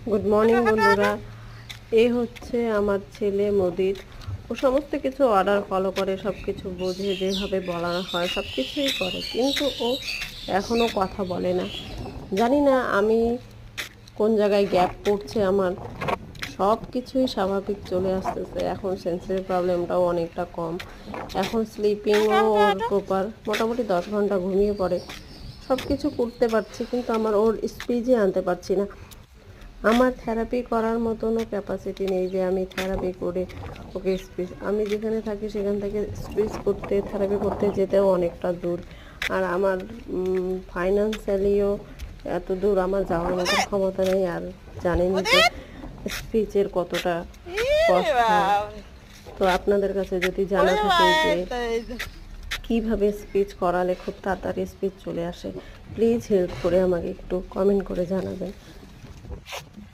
Good morning বন্ধুরা। এই হচ্ছে আমার ছেলে মুদির। ও সমস্ত কিছু অর্ডার ফলো করে, সব কিছু বোঝে, যেভাবে বলা হয় সব কিছুই করে, কিন্তু ও এখনও কথা বলে না। জানি না আমি কোন জায়গায় গ্যাপ পড়ছে আমার। সব কিছুই স্বাভাবিক চলে আসতেছে, এখন সেন্সরি প্রবলেমটাও অনেকটা কম, এখন স্লিপিংও ওর প্রপার, মোটামুটি 10 ঘন্টা ঘুমিয়ে পড়ে, সব কিছু করতে পারছি, কিন্তু আমার ওর স্পিচে আনতে পারছি না। আমার থেরাপি করার মতনও ক্যাপাসিটি নেই যে আমি থেরাপি করে ওকে স্পিচ, আমি যেখানে থাকি সেখান থেকে স্পিচ করতে, থেরাপি করতে যেতেও অনেকটা দূর। আর আমার ফাইন্যান্সিয়ালিও এত দূর আমার যাওয়ার মতো ক্ষমতা নেই। আর জানেনই তো স্পিচের কতটা কষ্ট হয়। তো আপনাদের কাছে যদি জানা থাকে যে কিভাবে স্পিচ করালে খুব তাড়াতাড়ি স্পিচ চলে আসে, প্লিজ হেল্প করে আমাকে একটু কমেন্ট করে জানাবেন।